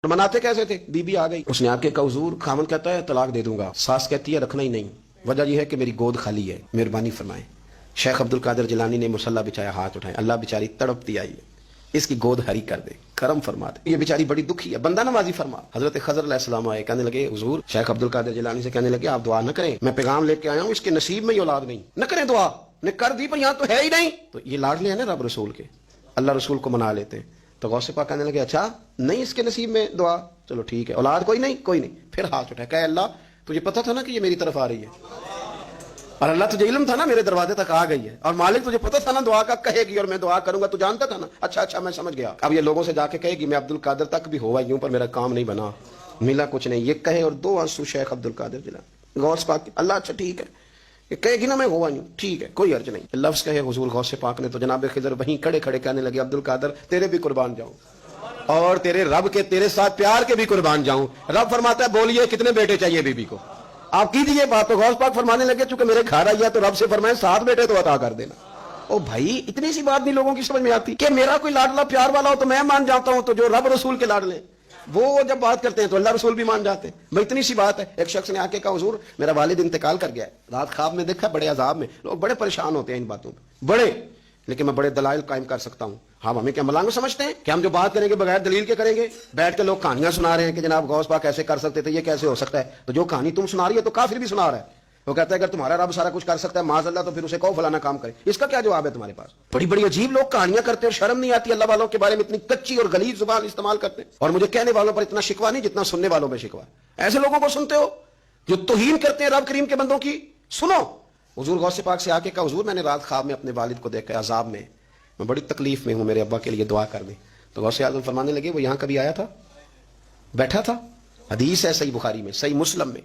मनाते कैसे थे? बीबी आ गई, उसने आके कहा हुजूर, खामन कहता है तलाक दे दूंगा, सास कहती है रखना ही नहीं, वजह यह है कि मेरी गोद खाली है, मेहरबानी फरमाएं। शेख अब्दुल कादिर जिलानी ने मुसल्ला बिछाया, हाथ उठाए, अल्लाह बेचारी तड़पती आई है, इसकी गोद हरी कर दे, करम फरमा दे, ये बेचारी बड़ी दुखी है, बंदा नवाजी फरमा। हजरत खजर अलैहिस्सलाम आए, कहने लगे हुजूर, शेख अब्दुल कादिर जिलानी से कहने लगे आप दुआ न करें, मैं पैगाम लेके आया हूँ, इसके नसीब में ही औलाद नहीं, न करें दुआ, ने कर दी पर यहाँ तो है ही नहीं। तो ये लाडले हैं ना रब रसूल के, अल्लाह रसूल को मना लेते हैं। तो गौसे पाक कहने लगे अच्छा नहीं इसके नसीब में दुआ, चलो ठीक है, औलाद कोई नहीं, कोई नहीं। फिर हाथ उठाए, कहे अल्लाह तुझे पता था ना कि ये मेरी तरफ आ रही है, और अल्लाह तुझे इल्म था ना मेरे दरवाजे तक आ गई है, और मालिक तुझे पता था ना दुआ का कहेगी और मैं दुआ करूंगा, तू जानता था ना। अच्छा अच्छा मैं समझ गया। अब ये लोगों से जाके कहेगी मैं अब्दुल कादिर तक भी हुआ यूं पर मेरा काम नहीं बना, मिला कुछ नहीं, ये कहे और दो आंसू शेख अब्दुल कादिर जिलानी गौस पाक, अल्लाह अच्छा ठीक है, ये कहेगी ना मैं हुआ यूं, ठीक है कोई अर्ज नहीं। लफ्ज कहे हुजूर गौसे पाक ने तो जनाब खिजर वहीं खड़े खड़े कहने लगे अब्दुल कादिर तेरे भी कुर्बान जाऊं, और तेरे रब के तेरे साथ प्यार के भी कुर्बान जाऊं। रब फरमाता है बोलिए कितने बेटे चाहिए बीबी को, आप कीजिए बात। तो गौस पाक फरमाने लगे चूंकि मेरे घर आई है तो रब से फरमाए 7 बेटे तो अता कर देना। ओ भाई इतनी सी बात नहीं लोगों की समझ में आती कि मेरा कोई लाडला प्यार वाला हो तो मैं मान जाता हूं, तो जो रब रसूल के लाडले वो जब बात करते हैं तो अल्लाह रसूल भी मान जाते हैं। भाई इतनी सी बात है। एक शख्स ने आके कहा हुजूर मेरा वालिद इंतकाल कर गया है, रात ख्वाब में देखा बड़े अजाब में, लोग बड़े परेशान होते हैं इन बातों में बड़े, लेकिन मैं बड़े दलाइल कायम कर सकता हूं। हाँ हमें क्या मलांग समझते हैं कि हम जो बात करेंगे बगैर दलील के करेंगे? बैठ के लोग कहानियां सुना रहे हैं कि जनाब गौस पाक ऐसे कर सकते थे, ये कैसे हो सकता है। तो जो कहानी तुम सुना रही है तो काफिर भी सुना रहा है। वो कहता है अगर तुम्हारा रब सारा कुछ कर सकता है माज़अल्लाह तो फिर उसे कहो फलाना काम करे, इसका क्या जवाब है तुम्हारे पास? बड़ी बड़ी अजीब लोग कहानियां करते हैं और शर्म नहीं आती अल्लाह वालों के बारे में, इतनी कच्ची और गलीज जुबान इस्तेमाल करते हैं। और मुझे कहने वालों पर इतना शिकवा नहीं जितना सुनने वालों में शिकवा। ऐसे लोगों को सुनते हो जो तौहीन करते हैं रब करीम के बंदों की। सुनो हुजूर गौसे पाक से आके कहा हुजूर मैंने रात ख्वाब में अपने वालिद को देखा अजाब में, मैं बड़ी तकलीफ में हूं, मेरे अब्बा के लिए दुआ कर दे। तो गौसे आजम फरमाने लगे वो यहां कभी आया था, बैठा था? हदीस है सही बुखारी में सही मुस्लिम में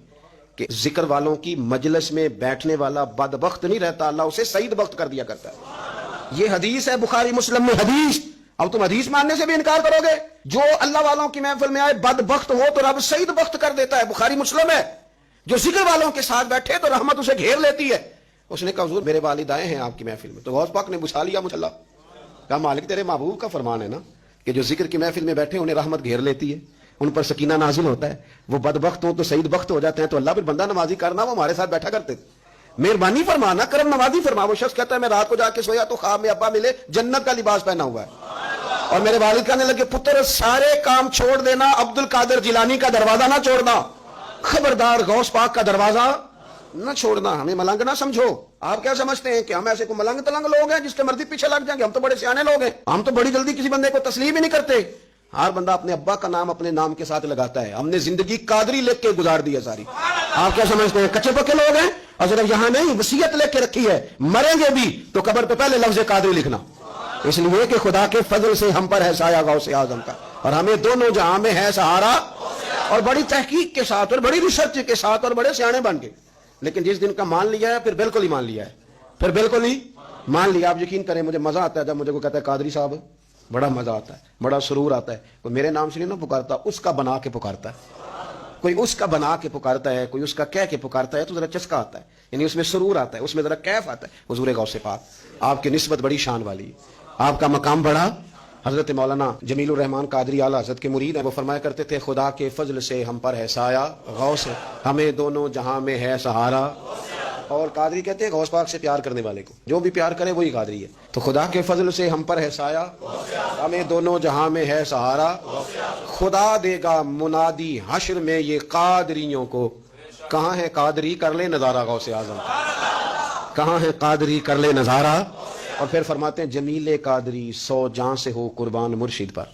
कि जिक्र वालों की मजलिस में बैठने वाला बदबख्त नहीं रहता, अल्लाह उसे सईद बख्त कर दिया करता है। ये हदीस है बुखारी मुस्लिम में हदीस। अब तुम हदीस मानने से भी इनकार करोगे? जो अल्लाह वालों की महफिल में आए बदबख्त हो तो रब सईद बख्त कर देता है, बुखारी मुस्लिम है। जो जिक्र वालों के साथ बैठे तो रहमत उसे घेर लेती है। उसने कहा हुजूर मेरे वालिद आए हैं आपकी महफिल में। तो गौस पाक ने बुझा लिया मुसल्ला, कहा मालिक तेरे महबूब का फरमान है ना कि जो जिक्र की महफिल में बैठे उन्हें रहमत घेर लेती है, उन पर सकीना नाजिल होता है, वो बदबख्त हो तो सईद बख्त हो जाते हैं। तो अल्लाह फिर बंदा नमाजी करना, वो हमारे साथ बैठा करते थे, मेहरबानी फरमाना, करम नवाजी फरमा। वो शख्स कहता है मैं रात को जाके सोया तो ख्वाब में अब्बा मिले जन्नत का लिबास पहना हुआ है, और मेरे वालिद कहने लगे पुत्र सारे काम छोड़ देना, अब्दुल कादिर जिलानी का दरवाजा ना छोड़ना, खबरदार गौस पाक का दरवाजा न छोड़ना, हमें मलंग ना समझो। आप क्या समझते हैं कि हम ऐसे को मलंग तलंग लोग हैं जिसके मर्जी पीछे लग जाएंगे? हम तो बड़े सियाने लोग हैं, हम तो बड़ी जल्दी किसी बंदे को तस्लीम ही नहीं करते। हर बंदा अपने अब्बा का नाम अपने नाम के साथ लगाता है, हमने जिंदगी कादरी लिख के गुजार दी है सारी। आप क्या समझते हैं कच्चे पक्के लोग हैं? और सिर्फ यहां नहीं वसीयत लेके रखी है, मरेंगे भी तो कब्र पे पहले लफ्ज कादरी लिखना, इसलिए कि खुदा के फजल से हम पर है साया गौसे आजम का, और हमें दोनों जहां में है सहारा। और बड़ी तहकीक के साथ और बड़ी रिसर्च के साथ और बड़े सियाने बन के, लेकिन जिस दिन का मान लिया है फिर बिल्कुल ही मान लिया है, फिर बिल्कुल ही मान लिया। आप यकीन करें मुझे मजा आता है जब मुझे को कहता है कादरी साहब, बड़ा मजा आता है, बड़ा सुरूर आता है। कोई मेरे नाम से नहीं ना पुकारता, उसका बना के पुकारता है, कोई उसका बना के पुकारता है, कोई उसका कह के पुकारता है, तो जरा चस्का आता है, यानी उसमें सुरूर आता है, उसमें जरा कैफ आता है। हुजूर गौसे पाक आपकी निस्बत बड़ी शान वाली है, आपका मकाम बड़ा। हजरत मौलाना जमीलुर रहमान कादरी आला हजरत के मुरीद है, वो फरमाया करते थे खुदा के फजल से हम पर है साया गौस, हमें दोनों जहां में है सहारा। और कादरी कहते हैं गौस पाक से प्यार करने वाले को जो भी प्यार करे वही कादरी है। तो खुदा के फजल से हम पर है साया, हमें दोनों जहां में है सहारा, खुदा देगा मुनादी हश्र में ये कादरियों को, कहां है कादरी कर ले नजारा गौसे आजम, कहां है कादरी कर ले नजारा। और फिर फरमाते हैं जमीले कादरी 100 जान से हो कुर्बान मुर्शिद पर,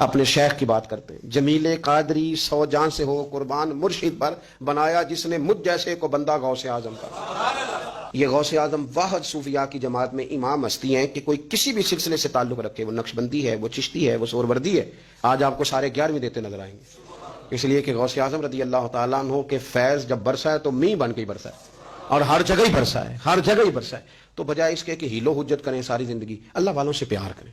अपने शेख की बात करते हैं, जमीले कादरी 100 जान से हो कुर्बान मुर्शिद पर, बनाया जिसने मुझ जैसे को बंदा गौसे आजम का। ये गौसे आजम वाहद सूफिया की जमात में इमाम हस्ती हैं कि कोई किसी भी सिलसिले से ताल्लुक रखे, वो नक्शबंदी है, वो चिश्ती है, वो सोरवर्दी है, आज आपको सारे 11वीं देते नजर आएंगे। इसलिए कि गौसे आजम रदी अल्लाह तआला अन्हु के फैज जब बरसा है तो मींह बन के ही बरसा है, और हर जगह ही बरसा है, हर जगह ही बरसा है। तो बजाय इसके कि हीलो हुज्जत करें सारी जिंदगी, अल्लाह वालों से प्यार करें।